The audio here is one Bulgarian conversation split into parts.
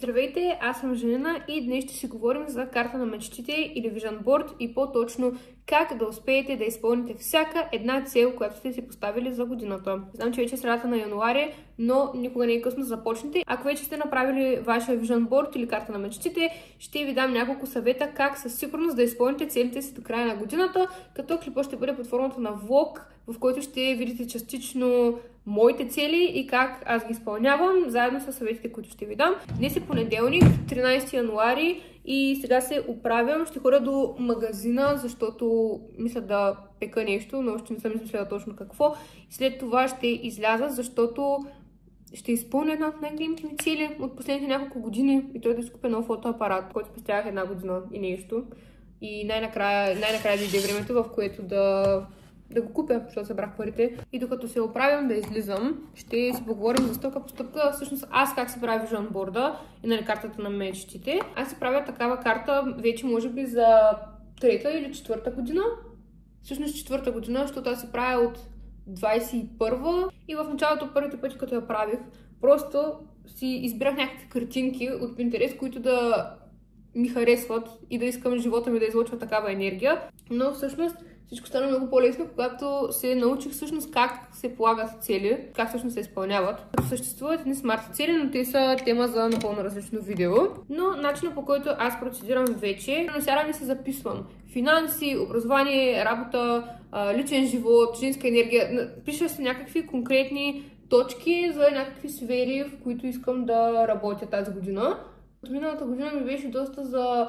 Здравейте, аз съм Женина и днес ще си говорим за карта на мечтите или Vision Board и по-точно как да успеете да изпълните всяка една цел, която сте си поставили за годината. Знам, че вече е средата на януари, но никога не е късно да започнете. Ако вече сте направили вашия Vision Board или карта на мечтите, ще ви дам няколко съвета как със сигурност да изпълните целите си до края на годината, като клипът ще бъде под формата на влог, в който ще видите частично моите цели и как аз ги изпълнявам, заедно с съветите, които ще ви дам. Днес е понеделник, 13 януари и сега се оправям. Ще ходя до магазина, защото мисля да пека нещо, но още не съм измислила точно какво. След това ще изляза, защото ще изпълня една от най-големите ми цели от последните няколко години и той да си купя нов фотоапарат, който спестявах една година и нещо. И най-накрая дойде времето, в което да го купя, защото събрах парите. И докато се оправям да излизам, ще си поговорим за стъпка по стъпка. Всъщност аз как се прави Vision Board и на картата на мечтите. Аз си правя такава карта вече може би за трета или четвърта година. Всъщност четвърта година, защото аз си правя от 21-а и в началото първите пъти, като я правих, просто си избрах някакви картинки от Pinterest, които да ми харесват и да искам живота ми да излъчва такава енергия. Но всъщност всичко стана много по-лесно, когато се научих всъщност как се полагат цели, как всъщност се изпълняват. Като съществуват едни смарт цели, но те са тема за напълно различно видео. Но начинът, по който аз процедирам вече, насярам и се записвам финанси, образование, работа, личен живот, женска енергия. Пиша се някакви конкретни точки за някакви сфери, в които искам да работя тази година. Миналата година ми беше доста за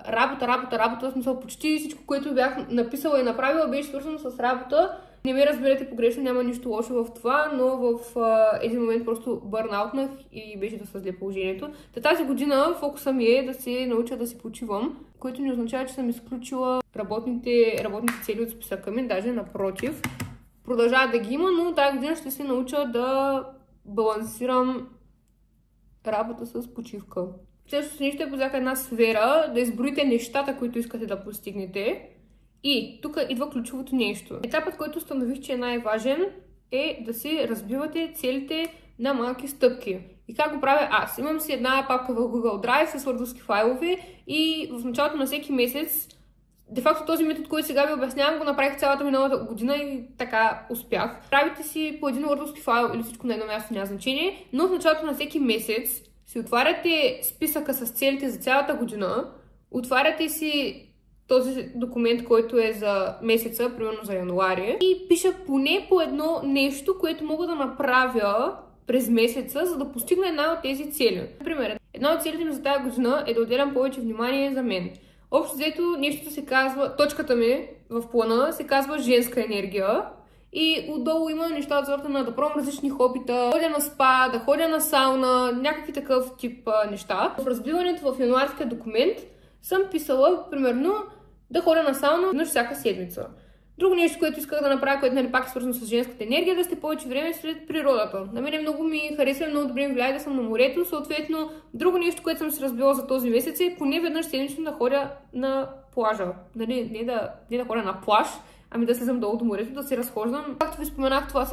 работа, в смисъл почти всичко, което бях написала и направила, беше свързано с работа. Не ме разберете погрешно, няма нищо лошо в това, но в един момент просто бърнаутнах и беше доста зле положението. Тази година фокуса ми е да се науча да си почивам, което не означава, че съм изключила работните цели от списъка ми, даже напротив. Продължава да ги има, но тази година ще се науча да балансирам работа с почивка. Следващото нещо е по всяка една сфера да изброите нещата, които искате да постигнете. И тук идва ключовото нещо. Етапът, който установих, че е най-важен, е да си разбивате целите на малки стъпки. И как го правя аз? Имам си една папка в Google Drive с wordовски файлове и в началото на всеки месец, де-факто този метод, който сега ви обяснявам, го направих цялата миналата година и така успях. Правите си по един wordовски файл или всичко на едно място, няма значение, но в началото на всеки месец си отваряте списъка с целите за цялата година, отваряте си този документ, който е за месеца, примерно за януари, и пиша поне по едно нещо, което мога да направя през месеца, за да постигна една от тези цели. Например, една от целите ми за тази година е да отделям повече внимание за мен. Общо взето нещото се казва, точката ми в плана се казва женска енергия. И отдолу има неща от сорта на да пробвам различни хобита, да ходя на спа, да ходя на сауна, някакви такъв тип неща. В разбиването в януарския документ съм писала, примерно, да ходя на сауна веднъж всяка седмица. Друго нещо, което исках да направя, което пак е свързано с женската енергия, да сте повече време след природата. На мен много ми харесва, много добре ми влияе да съм на морето, съответно, друго нещо, което съм си разбила за този месец е поне веднъж седмично да ходя на плажа. Не да ходя на плаж, ами да слезам долу до морето, да се разхождам. Както ви споменах това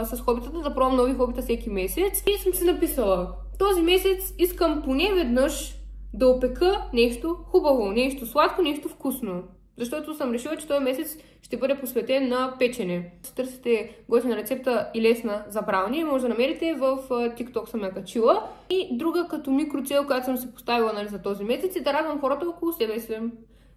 с хобитата, да пробвам нови хобита всеки месец. И съм си написала, този месец искам поне веднъж да опека нещо хубаво, нещо сладко, нещо вкусно. Защото съм решила, че този месец ще бъде посветен на печене. Ако търсите готина рецепта и лесна за брауни, може да намерите в TikTok, съм я качила. И друга като микроцел, която съм си поставила за този месец, е да радвам хората около себе си.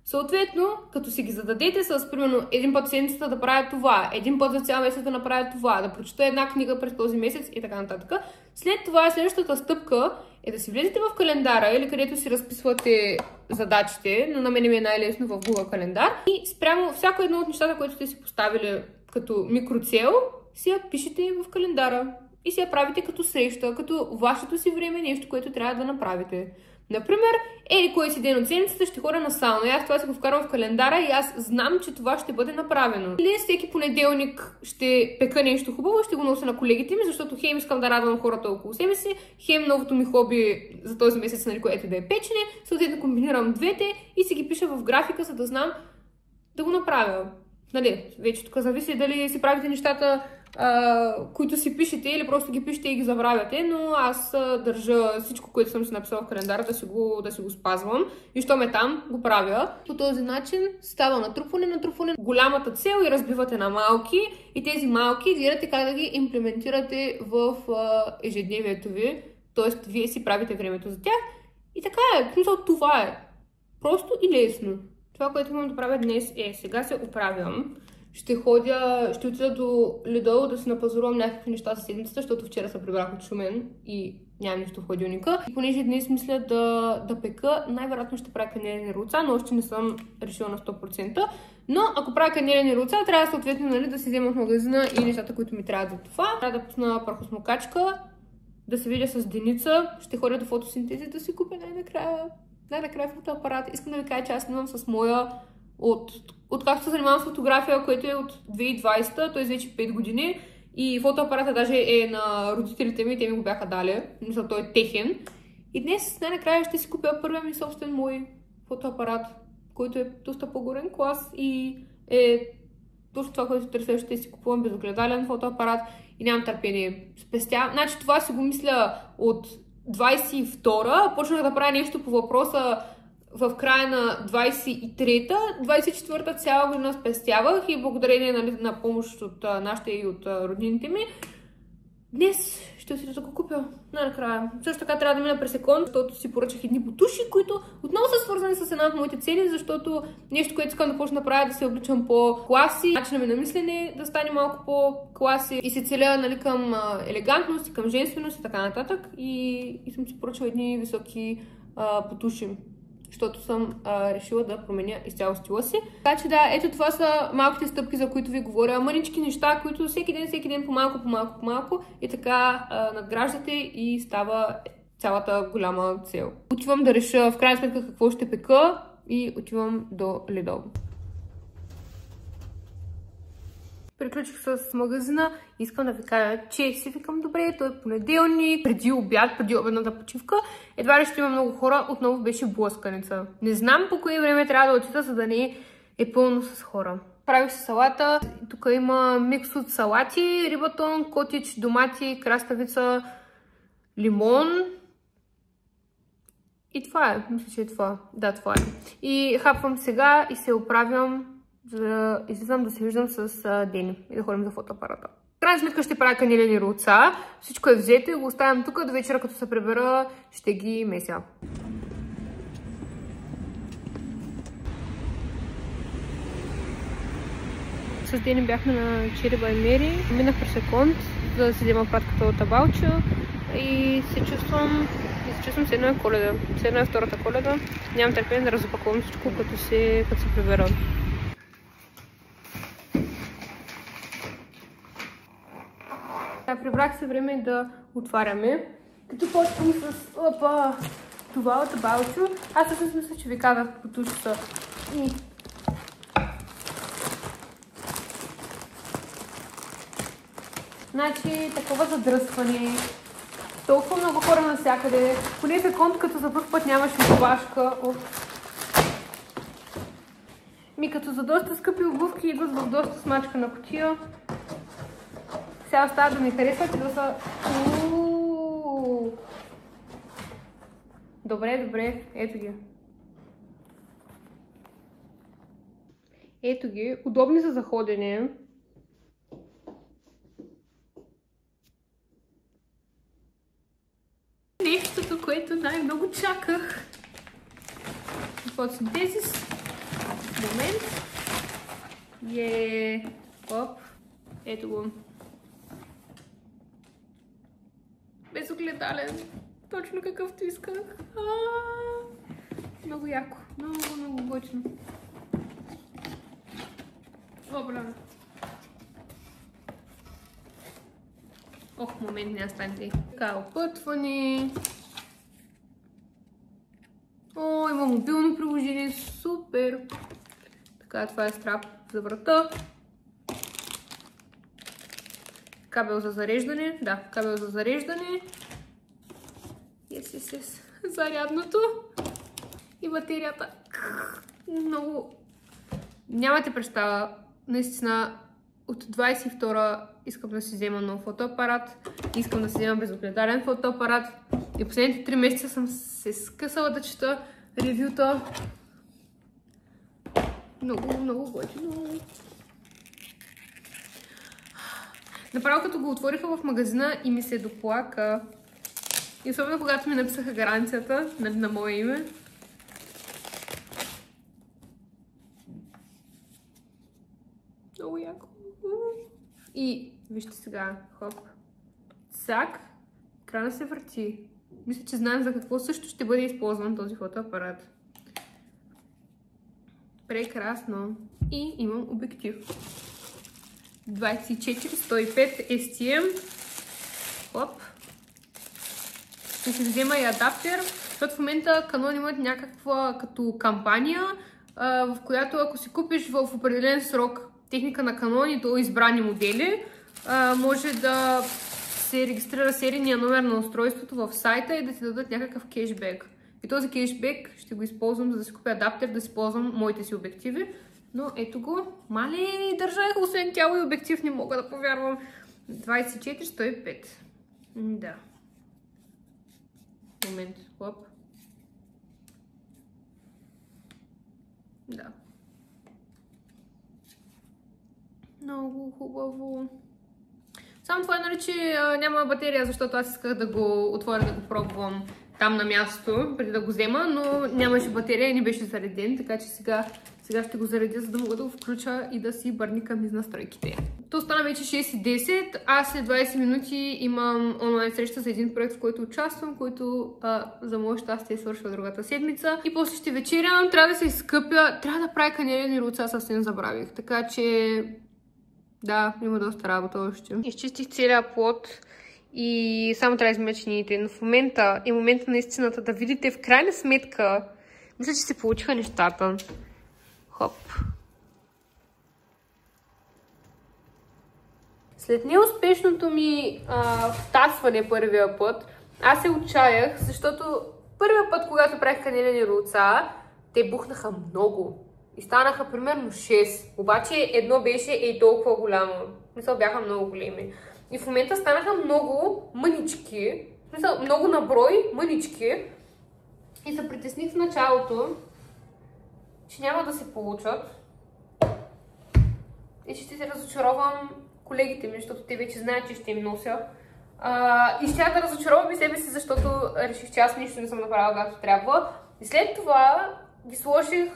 Съответно, като си ги зададете с, примерно, един път в седмицата да правя това, един път за цял месец да направя това, да прочета една книга през този месец и така нататък. След това, следващата стъпка е да си влезете в календара или където си разписвате задачите, но на мен ми е най-лесно в Google календар. И спрямо всяко едно от нещата, които сте си поставили като микроцел, си я пишете в календара и си я правите като среща, като вашето си време, нещо, което трябва да направите. Например, кой си ден от седмицата ще ходя на сауна. И аз това си го вкарвам в календара и аз знам, че това ще бъде направено. Или всеки понеделник ще пека нещо хубаво, ще го нося на колегите ми, защото хем искам да радвам хората около себе си, хем новото ми хоби за този месец, което да е печене, съответно комбинирам двете и си ги пиша в графика, за да знам да го направя. Вече тук зависи дали си правите нещата които си пишете или просто ги пишете и ги забравяте, но аз държа всичко, което съм си написала в календара, да си го спазвам. И що ме там, го правя. По този начин става натрупване, голямата цел и разбивате на малки и тези малки гледате как да ги имплементирате в ежедневието ви. Тоест, вие си правите времето за тях. И така е. Това е. Просто и лесно. Това, което имам да правя днес е, сега се оправям. Ще отида до Lidl да си напазарувам някакви неща за седмицата, защото вчера се прибрах от Шумен и нямам нищо в хладилника. И понеже днес мисля да пека, най-вероятно ще правя канелени яйца, но още не съм решила на 100%. Но ако правя канелени яйца, трябва съответно да си взема от магазина и нещата, които ми трябват за това. Трябва да пусна прахосмокачка, да се видя с Деница, ще ходя до фотосинтези да си купя най-накрая фотоапарат. Искам да ви кажа, че аз снимам с моя откакто се занимавам с фотография, което е от 2020, т.е. вече 5 години. И фотоапарата даже е на родителите ми, те ми го бяха дали. Мисля, той е техен. И днес най-накрая ще си купя първия ми собствен мой фотоапарат, който е доста по-горен клас и е точно това, което търся. Ще си купувам безогледален фотоапарат и нямам търпение. Спестя. Значи това си го мисля от 22-а. Почнах да правя нещо по въпроса в края на 23-та, 24-та цяла година спестявах и благодарение на помощ от нашите и от роднините ми. Днес ще отида да го купя най-накрая. Също така трябва да мина през Екон, защото си поръчах едни бутуши, които отново са свързани с една от моите цели, защото нещо, което искам да почна да правя, да се обличам по-класи, начинът ми на мислене да стане малко по-класи и се целя към елегантност и към женственост и така нататък. И съм си поръчала едни високи бутуши, защото съм решила да променя изцяло стила си. Така че да, ето това са малките стъпки, за които ви говоря. Мънички неща, които всеки ден по-малко и така надграждате и става цялата голяма цел. Отивам да реша в крайна сметка какво ще пека и отивам до Lidl. Приключих с магазина. Искам да ви кажа, че си викам добре, той е понеделник, преди обяд, преди обедната почивка. Едва ли ще има много хора, отново беше блъсканица. Не знам по кое време трябва да отида, за да не е пълно с хора. Правих си салата. Тук има микс от салати, рибатон, котич, домати, краставица, лимон. И това е. Мисля, че е това. Да, това е. И хапвам сега и се оправям, за да излизам да се виждам с Дени и да ходим за фотоапарата. В крайна сметка ще правя канелени яйца. Всичко е взето и го оставям тук. До вечера, като се прибера, ще ги меся. С Дени бяхме на Cherry by Mary. Минах през Еконт, за да си взема пратката от Абалчо. И се чувствам с едно е Коледа. С едно е втората Коледа. Нямам търпение да разопакувам всичко, като се прибера. Прибрах се време да отваряме. Като почвам с това от Абалчо. Аз също мисля, че ви казах по тушата. Значи, такова задръстване. Толкова много хора навсякъде. Поне в Еконт, като за първ път нямаше опашка. Като за доста скъпи обувки идват в доста смачкана кутия. Сега остава да ми харесват и да са... Добре, ето ги. Ето ги, удобни са за ходене. Нещото, което най-много чаках. Фотосинтезис. Момент. Оп. Ето го. Безогледален. Точно какъвто исках. Много яко. Много готино. Бля. Момент, не стане. Така, опътване. Има мобилно приложение. Супер. Така, това е страп за врата. Кабел за зареждане. Да, кабел за зареждане. Yes. Зарядното. И батерията. Много. Нямате представа. Наистина от 22-а искам да си взема нов фотоапарат, искам да си взема безогледален фотоапарат и последните 3 месеца съм се скъсала да чета ревюта. Много готино. Направо като го отвориха в магазина и ми се доплака. И особено когато ми написаха гаранцията на мое име. Много яко. И вижте сега, хоп. Цак, екрана се върти. Мисля, че знаем за какво също ще бъде използван този фотоапарат. Прекрасно. И имам обектив. 24-105 STM. Хоп. Ще си взема и адаптер, защото в момента Canon имат някаква като кампания, в която ако си купиш в определен срок техника на Canon и до избрани модели, може да се регистрира серийния номер на устройството в сайта и да ти дадат някакъв кешбек. И този кешбек ще го използвам, за да си купя адаптер, да си ползвам моите си обективи. Но ето го, мале, държах, освен тяло и обектив, не мога да повярвам. 24-105. Да. Момент, хоп. Да. Много хубаво. Само това е, нали, че няма батерия, защото аз исках да го отворя, да го пробвам там на място, преди да го взема, но нямаше батерия и не беше зареден, така че сега ще го заредя, за да мога да го включа и да си бърникам из настройките. То стана вече 6:10, аз след 20 минути имам онлайн среща за един проект, в който участвам, който за мое щастие свършва другата седмица. И после ще вечерям, трябва да се изкъпя, трябва да правя канелени руца, съвсем забравих, така че да, има доста работа още. Изчистих целия плод и само трябва да измия чиниите, но в момента е момента на истината, да видите в крайна сметка, мисля, че се получиха нещата. Хоп. След неуспешното ми втасване първия път, аз се отчаях, защото първия път, когато правих канелени руца, те бухнаха много. И станаха примерно 6. Обаче едно беше толкова голямо. Мисля, бяха много големи. И в момента станаха много мънички. Мисля, много наброй мънички. И се притесних в началото, че няма да се получат. И ще се разочаровам колегите ми, защото те вече знаят, че ще им нося. И ще да разочаровам и себе си, защото реших, че аз нищо не съм направила както трябва. И след това ги сложих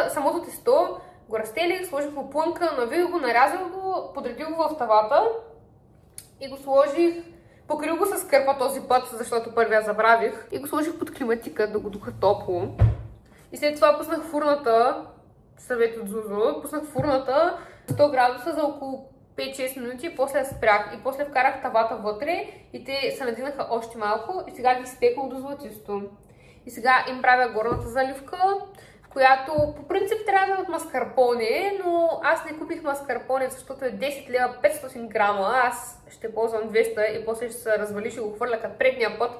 самото тесто, го разтелих, сложих в плънка, навих го, нарязах го, подредих го в тавата и го сложих, покрил го с кърпа този път, защото първия забравих, и го сложих под климатика да го духа топло. И след това пуснах фурната, съвет от Зузо, пуснах фурната 100 градуса за около 5-6 минути и после спрях. И после вкарах тавата вътре и те се надигнаха още малко и сега ги изпеквам до златисто. И сега им правя горната заливка, която по принцип трябва да е от маскарпоне, но аз не купих маскарпоне, защото е 10 лева 500 грама. Аз ще ползвам 200 и после ще се развали, ще го хвърля като предния път.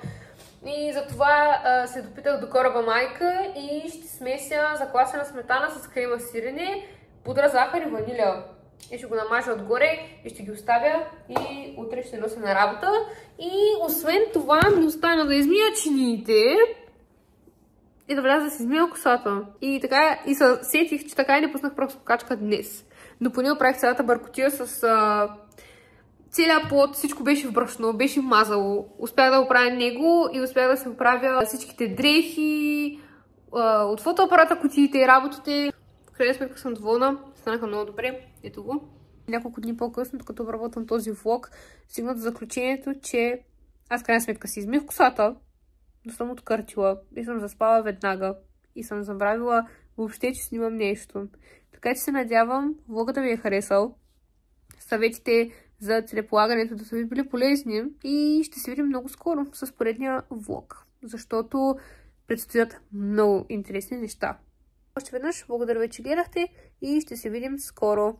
И затова се допитах до кораба майка и ще смеся заквасена сметана с крема сирене, пудра, захар и ваниля. И ще го намажа отгоре и ще ги оставя и утре ще нося на работа. И освен това ми остана да измия чиниите и да вляза да си измия косата. И така и се сетих, че така и не пуснах просто качка днес. Но поне оправих цялата бъркотия с целият плод, всичко беше в брашно, беше мазало. Успях да оправя него и успях да се оправя всичките дрехи, от фотоапарата, кутиите и работите. В крайна сметка съм доволна, станаха много добре. Ето го. Няколко дни по-късно, докато обработвам този влог, стигна до заключението, че аз в крайна сметка си измих косата, но съм откъртила и съм заспала веднага. И съм забравила въобще, че снимам нещо. Така че се надявам влогът да ви е харесал. Съветите за целеполагането да са ви били полезни и ще се видим много скоро с поредния влог, защото предстоят много интересни неща. Още веднъж благодаря ви, че гледахте и ще се видим скоро.